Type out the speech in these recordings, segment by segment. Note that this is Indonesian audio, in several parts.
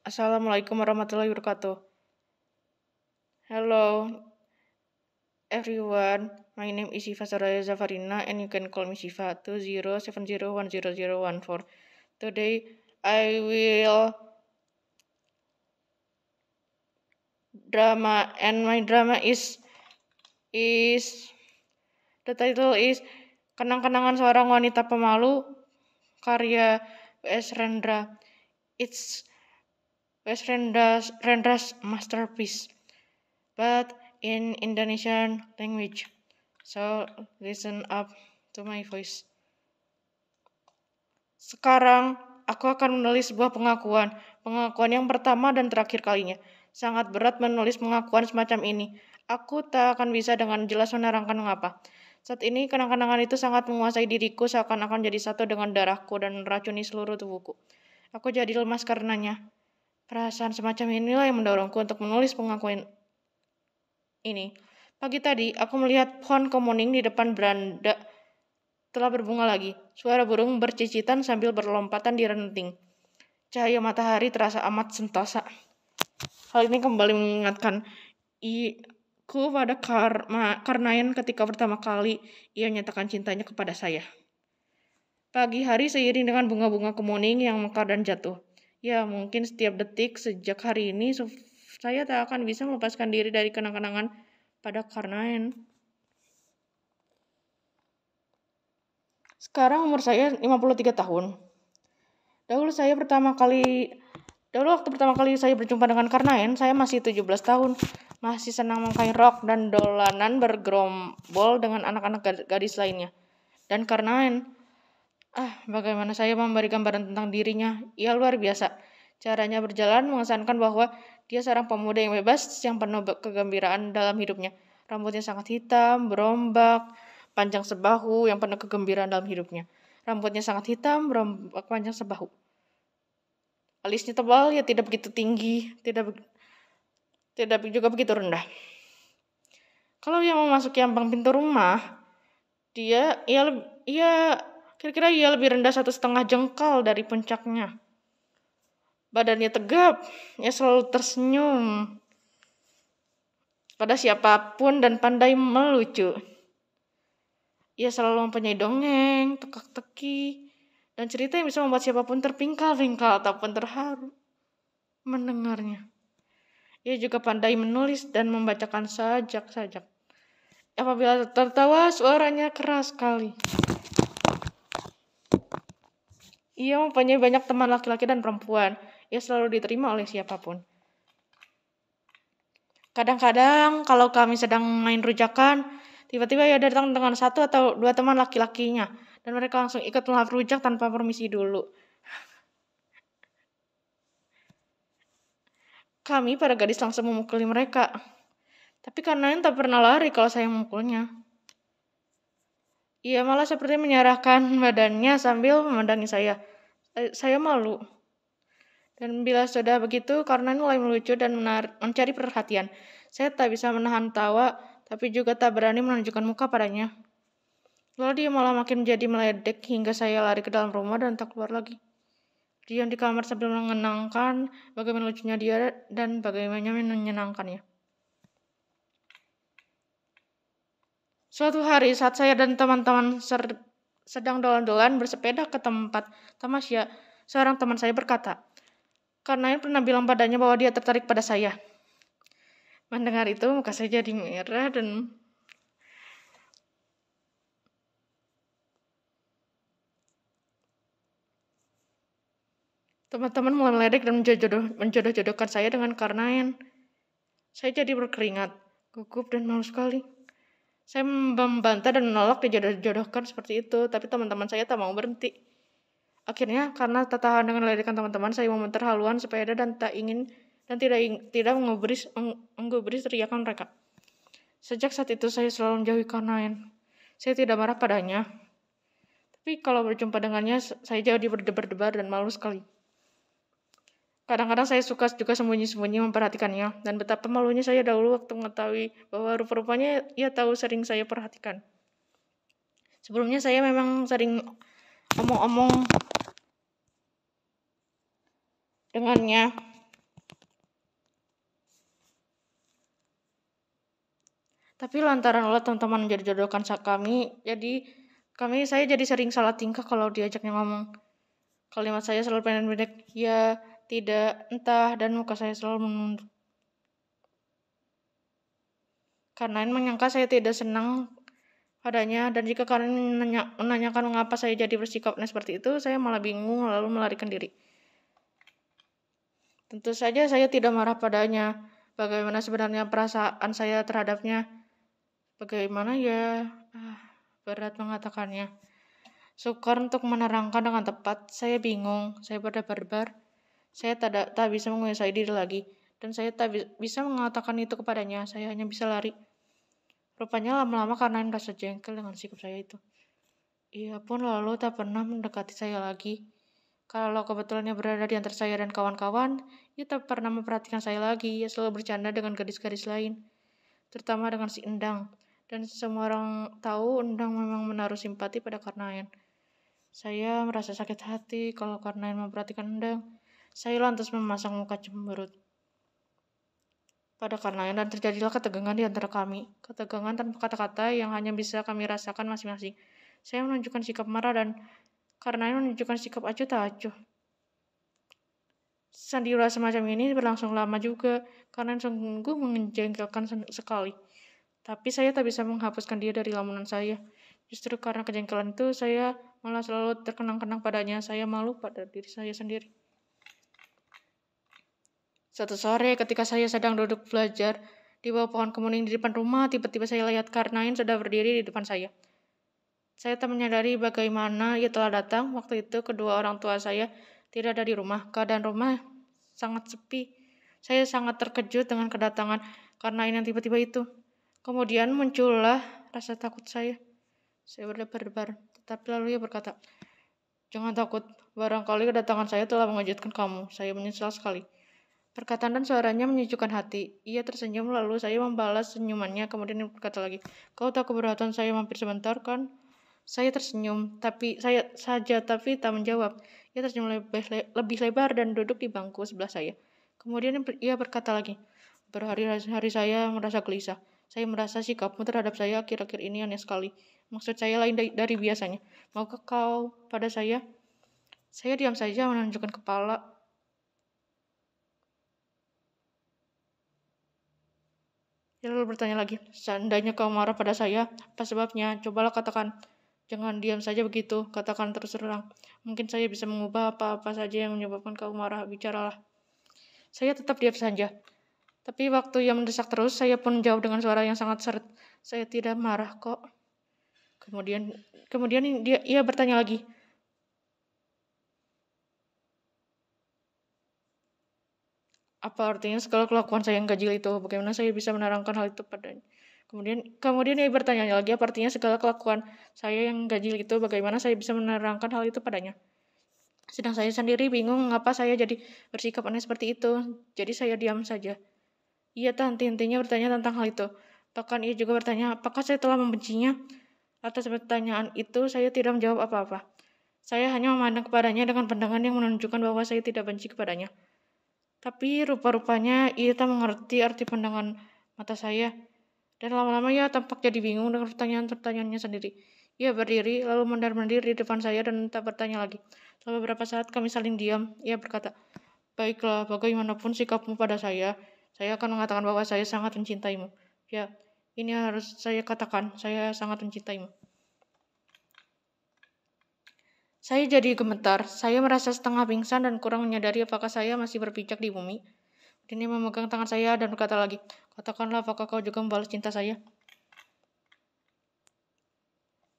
Assalamualaikum warahmatullahi wabarakatuh. Hello everyone, my name is Siva Soraya Zafarina and you can call me Siva 2070100014. Today I will drama and my drama is the title is Kenang-kenangan Seorang Wanita Pemalu karya W.S. Rendra. It's W.S. Rendra's masterpiece, but in Indonesian language. So listen up to my voice. Sekarang aku akan menulis sebuah pengakuan yang pertama dan terakhir kalinya. Sangat berat menulis pengakuan semacam ini. Aku tak akan bisa dengan jelas menerangkan mengapa. Saat ini kenang-kenangan itu sangat menguasai diriku, seakan-akan jadi satu dengan darahku dan meracuni seluruh tubuhku. Aku jadi lemas karenanya. Perasaan semacam inilah yang mendorongku untuk menulis pengakuan ini. Pagi tadi, aku melihat pohon kemuning di depan beranda telah berbunga lagi. Suara burung bercicitan sambil berlompatan di ranting. Cahaya matahari terasa amat sentosa. Hal ini kembali mengingatkan ku pada Karnain ketika pertama kali ia menyatakan cintanya kepada saya. Pagi hari seiring dengan bunga-bunga kemuning yang mekar dan jatuh. Ya, mungkin setiap detik sejak hari ini saya tak akan bisa melepaskan diri dari kenang-kenangan pada Karnain. Sekarang umur saya 53 tahun. Dahulu waktu pertama kali saya berjumpa dengan Karnain, saya masih 17 tahun. Masih senang memakai rok dan dolanan bergerombol dengan anak-anak gadis lainnya. Dan Karnain, bagaimana saya memberi gambaran tentang dirinya. Ia luar biasa. Caranya berjalan mengesankan bahwa dia seorang pemuda yang bebas, yang penuh kegembiraan dalam hidupnya. Rambutnya sangat hitam, berombak, panjang sebahu, yang penuh kegembiraan dalam hidupnya. Rambutnya sangat hitam, berombak, panjang sebahu. Alisnya tebal, ya tidak begitu tinggi, tidak juga begitu rendah. Kalau ia memasuki ambang pintu rumah, kira-kira ia lebih rendah 1,5 jengkal dari puncaknya. Badannya tegap, ia selalu tersenyum pada siapapun dan pandai melucu. Ia selalu mempunyai dongeng, teka-teki, dan cerita yang bisa membuat siapapun terpingkal-pingkal ataupun terharu mendengarnya. Ia juga pandai menulis dan membacakan sajak-sajak. Apabila tertawa, suaranya keras sekali. Ia mempunyai banyak teman laki-laki dan perempuan. Ia selalu diterima oleh siapapun. Kadang-kadang kalau kami sedang main rujakan, tiba-tiba ia datang dengan 1 atau 2 teman laki-lakinya, dan mereka langsung ikut melahap rujak tanpa permisi dulu. Kami, para gadis, langsung memukuli mereka. Tapi Karnain tak pernah lari kalau saya memukulnya. Ia malah seperti menyerahkan badannya sambil memandangi saya. Saya malu. Dan bila sudah begitu, Karnain mulai melucu dan mencari perhatian. Saya tak bisa menahan tawa, tapi juga tak berani menunjukkan muka padanya. Lalu dia malah makin menjadi meledek hingga saya lari ke dalam rumah dan tak keluar lagi. Diam di kamar sambil mengenangkan bagaimana lucunya dia dan bagaimana menyenangkannya. Suatu hari saat saya dan teman-teman sedang dolan-dolan bersepeda ke tempat tamasya, seorang teman saya berkata, Karnain pernah bilang padanya bahwa dia tertarik pada saya. Mendengar itu, muka saya jadi merah dan teman-teman mulai meledek dan menjodoh-jodohkan saya dengan Karnain. Saya jadi berkeringat, gugup dan malu sekali. Saya membantah dan menolak dijodoh-jodohkan seperti itu, tapi teman-teman saya tak mau berhenti. Akhirnya, karena tak tahan dengan ledekan teman-teman, saya memutar haluan sepeda dan tidak menggubris teriakan mereka. Sejak saat itu saya selalu menjauhi Karnain. Saya tidak marah padanya. Tapi kalau berjumpa dengannya, saya jadi berdebar-debar dan malu sekali. Kadang-kadang saya suka juga sembunyi-sembunyi memperhatikannya, dan betapa malunya saya dahulu waktu mengetahui bahwa rupa-rupanya ia tahu sering saya perhatikan. Sebelumnya saya memang sering omong-omong dengannya, Tapi lantaran oleh teman-teman menjadi jodohkan kami, saya jadi sering salah tingkah kalau diajaknya ngomong. Kalimat saya selalu pendek, ya, tidak, entah, dan muka saya selalu menunduk. Karena menyangka saya tidak senang padanya, dan jika kalian menanyakan mengapa saya jadi bersikap seperti itu, saya malah bingung lalu melarikan diri. Tentu saja saya tidak marah padanya. Bagaimana sebenarnya perasaan saya terhadapnya? Bagaimana ya? Berat mengatakannya. Sukar untuk menerangkan dengan tepat. Saya bingung, saya berdebar-debar. Saya tak bisa menguasai diri lagi. Dan saya tak bisa mengatakan itu kepadanya. Saya hanya bisa lari. Rupanya lama-lama karena merasa jengkel dengan sikap saya itu. Ia pun lalu tak pernah mendekati saya lagi. Kalau kebetulannya berada di antara saya dan kawan-kawan, ia tak pernah memperhatikan saya lagi. Ia selalu bercanda dengan gadis-gadis lain, terutama dengan si Endang. Dan semua orang tahu Endang memang menaruh simpati pada Karnayan. Saya merasa sakit hati kalau Karnayan memperhatikan Endang. Saya lantas memasang muka cemberut pada Karnayan dan terjadilah ketegangan di antara kami. Ketegangan tanpa kata-kata yang hanya bisa kami rasakan masing-masing. Saya menunjukkan sikap marah dan Karnayan menunjukkan sikap acuh tak acuh. Sandiwara semacam ini berlangsung lama juga, karena sungguh menjengkelkan sekali. Tapi saya tak bisa menghapuskan dia dari lamunan saya. Justru karena kejengkelan itu, saya malah selalu terkenang-kenang padanya. Saya malu pada diri saya sendiri. Suatu sore, ketika saya sedang duduk belajar di bawah pohon kemuning di depan rumah, tiba-tiba saya lihat Karnain sudah berdiri di depan saya. Saya tak menyadari bagaimana ia telah datang. Waktu itu kedua orang tua saya tidak ada di rumah. Keadaan rumah sangat sepi. Saya sangat terkejut dengan kedatangan Karnain yang tiba-tiba itu. Kemudian muncullah rasa takut saya. Saya berdebar-debar. Tetapi lalu ia berkata, "Jangan takut. Barangkali kedatangan saya telah mengejutkan kamu. Saya menyesal sekali." Perkataan dan suaranya menyejukkan hati. Ia tersenyum lalu saya membalas senyumannya. Kemudian ia berkata lagi, "Kau tak keberatan saya mampir sebentar kan?" Saya tersenyum, tapi tak menjawab. Ia tersenyum lebih lebar dan duduk di bangku sebelah saya. Kemudian ia berkata lagi, "Berhari-hari saya merasa gelisah. Saya merasa sikapmu terhadap saya akhir-akhir ini aneh sekali. Maksud saya lain dari biasanya. Maukah kau pada saya?" Saya diam saja menunjukkan kepala. Dia lalu bertanya lagi, "Seandainya kau marah pada saya, apa sebabnya? Cobalah katakan. Jangan diam saja begitu, katakan terus terang. Mungkin saya bisa mengubah apa-apa saja yang menyebabkan kau marah, bicaralah." Saya tetap diam saja. Tapi waktu ia mendesak terus, saya pun menjawab dengan suara yang sangat seret, "Saya tidak marah kok." Kemudian ia bertanya lagi, "Apa artinya segala kelakuan saya yang ganjil itu? Bagaimana saya bisa menerangkan hal itu padanya?" Kemudian ia bertanya lagi, "Apa artinya segala kelakuan saya yang ganjil itu? Bagaimana saya bisa menerangkan hal itu padanya?" Sedang saya sendiri bingung mengapa saya jadi bersikap aneh seperti itu. Jadi saya diam saja. Ia tak henti-hentinya bertanya tentang hal itu. Bahkan ia juga bertanya, apakah saya telah membencinya? Atas pertanyaan itu, saya tidak menjawab apa-apa. Saya hanya memandang kepadanya dengan pandangan yang menunjukkan bahwa saya tidak benci kepadanya. Tapi rupa-rupanya ia tak mengerti arti pandangan mata saya. Dan lama-lama ia tampak jadi bingung dengan pertanyaan-pertanyaannya sendiri. Ia berdiri, lalu mondar-mandir di depan saya dan tak bertanya lagi. Setelah beberapa saat kami saling diam, ia berkata, "Baiklah, bagaimanapun sikapmu pada saya akan mengatakan bahwa saya sangat mencintaimu. Ya, ini harus saya katakan, saya sangat mencintaimu." Saya jadi gemetar. Saya merasa setengah pingsan dan kurang menyadari apakah saya masih berpijak di bumi. Dia memegang tangan saya dan berkata lagi, "Katakanlah, apakah kau juga membalas cinta saya?"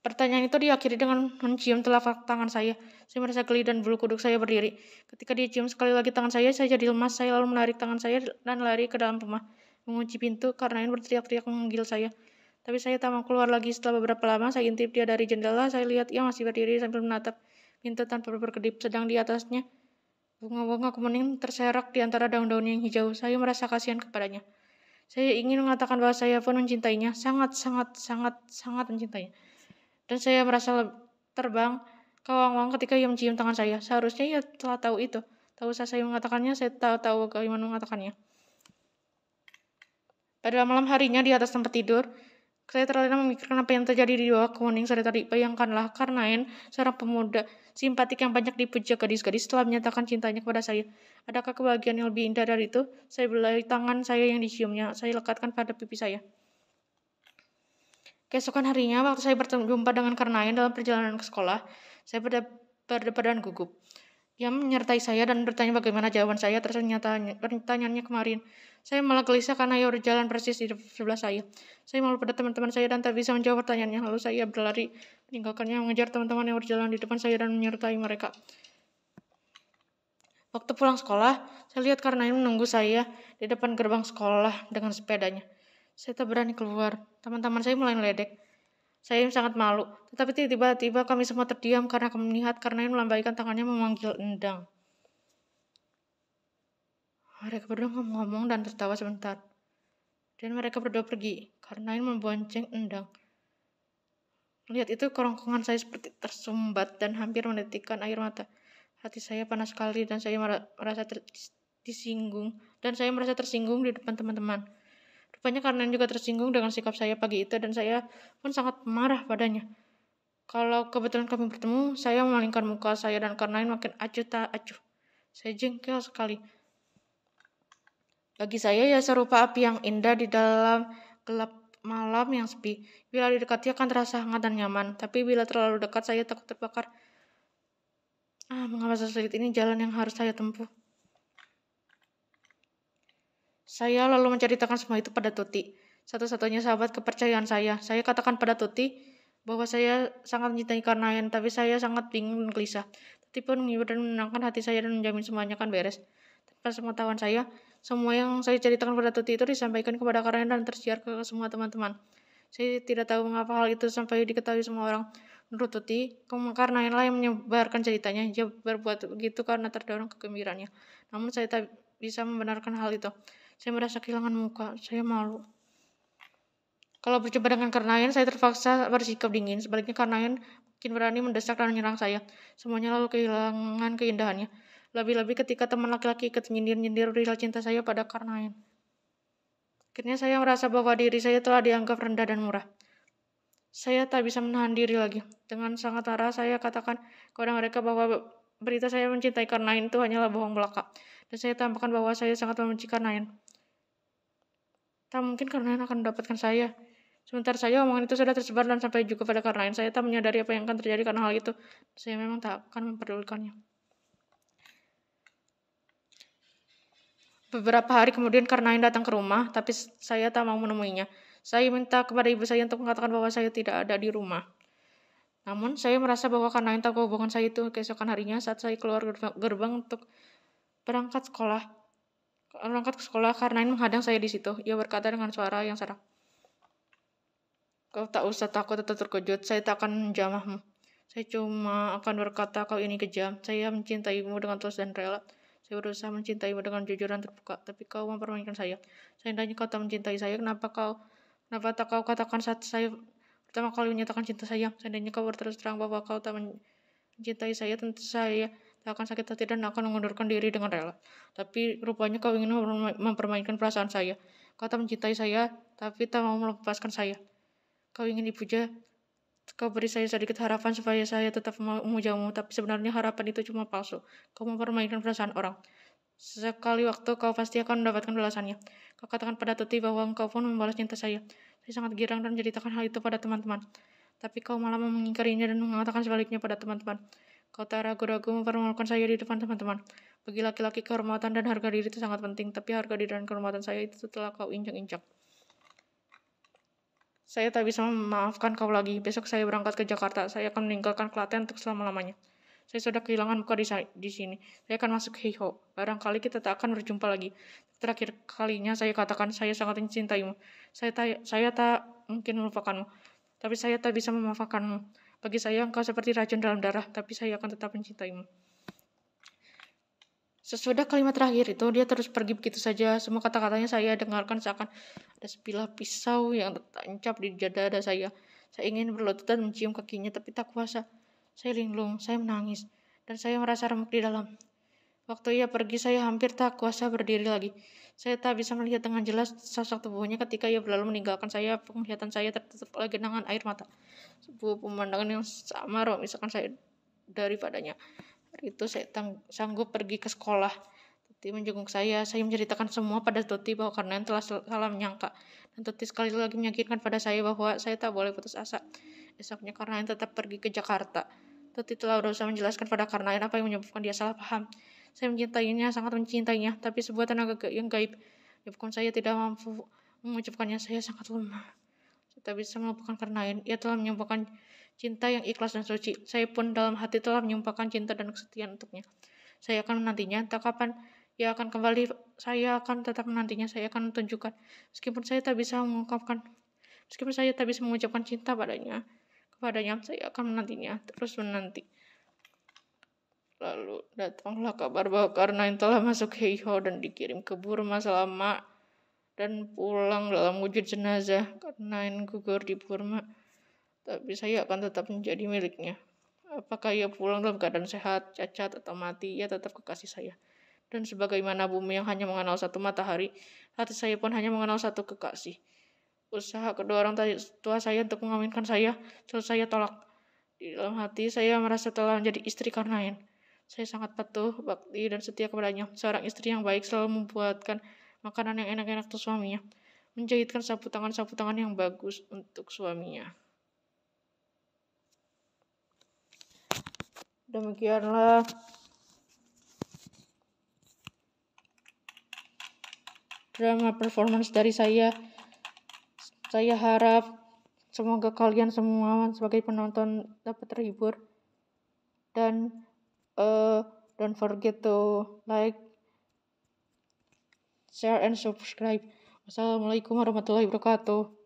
Pertanyaan itu diakhiri dengan mencium telapak tangan saya. Saya merasa geli dan bulu kuduk saya berdiri. Ketika dia cium sekali lagi tangan saya jadi lemas. Saya lalu menarik tangan saya dan lari ke dalam rumah. Mengunci pintu, karena Karnain berteriak-teriak memanggil saya. Tapi saya tak mau keluar lagi. Setelah beberapa lama, saya intip dia dari jendela. Saya lihat ia masih berdiri sambil menatap pintu tanpa berkedip. Sedang di atasnya, bunga-bunga kemuning terserak di antara daun-daun yang hijau. Saya merasa kasihan kepadanya. Saya ingin mengatakan bahwa saya pun mencintainya. Sangat, sangat, sangat, sangat mencintainya. Dan saya merasa terbang kawang-kawang ketika ia mencium tangan saya. Seharusnya ia telah tahu itu. Tak usah saya mengatakannya, saya tahu bagaimana mengatakannya. Pada malam harinya di atas tempat tidur, Saya terlena memikirkan apa yang terjadi di bawah kuning sore tadi. Bayangkanlah, Karnain, seorang pemuda simpatik yang banyak dipuja gadis-gadis, telah menyatakan cintanya kepada saya. Adakah kebahagiaan yang lebih indah dari itu? Saya belai tangan saya yang diciumnya. Saya lekatkan pada pipi saya. Keesokan harinya, waktu saya berjumpa dengan Karnain dalam perjalanan ke sekolah, saya berdebar gugup. Dia menyertai saya dan bertanya bagaimana jawaban saya atas pertanyaannya kemarin. Saya malah gelisah karena ia berjalan persis di sebelah saya. Saya malu pada teman-teman saya dan tak bisa menjawab pertanyaannya. Lalu saya berlari meninggalkannya, mengejar teman-teman yang berjalan di depan saya dan menyertai mereka. Waktu pulang sekolah, saya lihat Karnain menunggu saya di depan gerbang sekolah dengan sepedanya. Saya tak berani keluar. Teman-teman saya mulai meledek. Saya sangat malu, tetapi tiba-tiba kami semua terdiam karena kami melihat Karnain melambaikan tangannya memanggil Endang. Mereka berdua ngomong dan tertawa sebentar. Dan mereka berdua pergi. Karnain membonceng Endang. Melihat itu, kerongkongan saya seperti tersumbat dan hampir menitikkan air mata. Hati saya panas sekali dan saya merasa disinggung. Dan saya merasa tersinggung di depan teman-teman. Rupanya Karnain juga tersinggung dengan sikap saya pagi itu dan saya pun sangat marah padanya. Kalau kebetulan kami bertemu, saya memalingkan muka saya dan Karnain makin acuh tak acuh. Saya jengkel sekali. Bagi saya ia serupa api yang indah di dalam gelap malam yang sepi. Bila didekati akan terasa hangat dan nyaman, tapi bila terlalu dekat saya takut terbakar. Mengapa sesulit ini jalan yang harus saya tempuh? Saya lalu menceritakan semua itu pada Tuti, satu-satunya sahabat kepercayaan saya. Saya katakan pada Tuti bahwa saya sangat mencintai Karnain, tapi saya sangat bingung dan gelisah. Tuti pun menghibur dan menenangkan hati saya dan menjamin semuanya akan beres. Tanpa sepengetahuan saya, semua yang saya ceritakan pada Tuti itu disampaikan kepada Karnain dan tersiar ke semua teman-teman. Saya tidak tahu mengapa hal itu sampai diketahui semua orang. Menurut Tuti, Karnainlah yang menyebarkan ceritanya. Dia berbuat begitu karena terdorong kegembiraannya. Namun saya tak bisa membenarkan hal itu. Saya merasa kehilangan muka. Saya malu. Kalau berjumpa dengan Karnain, saya terpaksa bersikap dingin. Sebaliknya Karnain makin berani mendesak dan menyerang saya. Semuanya lalu kehilangan keindahannya. Lebih-lebih ketika teman laki-laki ikut nyindir-nyindir perihal cinta saya pada Karnain. Akhirnya saya merasa bahwa diri saya telah dianggap rendah dan murah. Saya tak bisa menahan diri lagi. Dengan sangat marah saya katakan kepada mereka bahwa berita saya mencintai Karnain itu hanyalah bohong belaka. Dan saya tambahkan bahwa saya sangat membenci Karnain. Tak mungkin Karnain akan mendapatkan saya. Sebentar saja omongan itu sudah tersebar dan sampai juga pada Karnain. Saya tak menyadari apa yang akan terjadi karena hal itu. Saya memang tak akan memperdulikannya. Beberapa hari kemudian Karnain datang ke rumah, tapi saya tak mau menemuinya. Saya minta kepada ibu saya untuk mengatakan bahwa saya tidak ada di rumah. Namun saya merasa bahwa Karnain tahu hubungan saya itu. Keesokan harinya saat saya keluar gerbang untuk berangkat ke sekolah, Karnain menghadang saya di situ. Ia berkata dengan suara yang serak. Kau tak usah takut atau terkejut, saya tak akan menjamahmu. Saya cuma akan berkata kau ini kejam. Saya mencintaimu dengan tulus dan rela. Saya berusaha mencintaimu dengan jujur dan terbuka, tapi kau mempermainkan saya. Seandainya kau tak mencintai saya, kenapa tak kau katakan saat saya pertama kali menyatakan cinta saya? Seandainya kau berterus terang bahwa kau tak mencintai saya, tentu saya tak akan sakit hati dan akan mengundurkan diri dengan rela. Tapi rupanya kau ingin mempermainkan perasaan saya. Kau tak mencintai saya, tapi tak mau melepaskan saya. Kau ingin dipuja, kau beri saya sedikit harapan supaya saya tetap memujamu, tapi sebenarnya harapan itu cuma palsu. Kau mempermainkan perasaan orang. Sekali waktu kau pasti akan mendapatkan balasannya. Kau katakan pada Tuti bahwa engkau pun membalas cinta saya. Saya sangat girang dan menceritakan hal itu pada teman-teman. Tapi kau malah mengingkarinya dan mengatakan sebaliknya pada teman-teman. Kau tak ragu-ragu mempermalukan saya di depan teman-teman. Bagi laki-laki kehormatan dan harga diri itu sangat penting, tapi harga diri dan kehormatan saya itu telah kau injak-injak. Saya tak bisa memaafkan kau lagi. Besok saya berangkat ke Jakarta. Saya akan meninggalkan Klaten untuk selama-lamanya. Saya sudah kehilangan muka di sini. Saya akan masuk Heiho. Barangkali kita tak akan berjumpa lagi. Terakhir kalinya saya katakan saya sangat mencintaimu. Saya tak mungkin melupakanmu. Tapi saya tak bisa memaafkanmu. Bagi saya engkau seperti racun dalam darah. Tapi saya akan tetap mencintaimu. Sesudah kalimat terakhir itu, dia terus pergi begitu saja. Semua kata-katanya saya dengarkan seakan ada sebilah pisau yang tertancap di dada saya. Saya ingin berlutut dan mencium kakinya, tapi tak kuasa. Saya linglung, saya menangis, dan saya merasa remuk di dalam. Waktu ia pergi, saya hampir tak kuasa berdiri lagi. Saya tak bisa melihat dengan jelas sosok tubuhnya ketika ia berlalu meninggalkan saya. Penglihatan saya tertutup oleh genangan air mata. Sebuah pemandangan yang samar memisahkan saya daripadanya. Hari itu saya sanggup pergi ke sekolah. Tuti menjenguk saya menceritakan semua pada Tuti bahwa karena yang telah salah menyangka. Dan Tuti sekali lagi meyakinkan pada saya bahwa saya tak boleh putus asa. Esoknya Karnain tetap pergi ke Jakarta. Tuti telah berusaha menjelaskan pada Karnain apa yang menyebabkan dia salah paham. Saya mencintainya, sangat mencintainya, tapi sebuah tenaga yang gaib menyebabkan saya tidak mampu mengucapkannya. Saya sangat lemah. Saya tak bisa melupakan Karnain. Ia telah menyumpahkan cinta yang ikhlas dan suci. Saya pun dalam hati telah menyumpahkan cinta dan kesetiaan untuknya. Saya akan menantinya, tak kapan ia akan kembali. Saya akan tetap menantinya. Saya akan tunjukkan, meskipun saya tak bisa mengucapkan cinta kepadanya, saya akan menantinya, terus menanti. Lalu datanglah kabar bahwa Karnain telah masuk Heiho dan dikirim ke Burma selama dan pulang dalam wujud jenazah. Karnain gugur di Burma, tapi saya akan tetap menjadi miliknya. Apakah ia pulang dalam keadaan sehat, cacat, atau mati, ia tetap kekasih saya. Dan sebagaimana bumi yang hanya mengenal satu matahari, hati saya pun hanya mengenal satu kekasih. Usaha kedua orang tua saya untuk mengawinkan saya selalu saya tolak. Di dalam hati saya merasa telah menjadi istri Karnain. Saya sangat patuh, bakti, dan setia kepadanya. Seorang istri yang baik selalu membuatkan makanan yang enak-enak untuk suaminya. Menjahitkan sapu tangan yang bagus untuk suaminya. Demikianlah drama performance dari saya. Saya harap semoga kalian semua sebagai penonton dapat terhibur. Dan don't forget to like, share, and subscribe. Wassalamualaikum warahmatullahi wabarakatuh.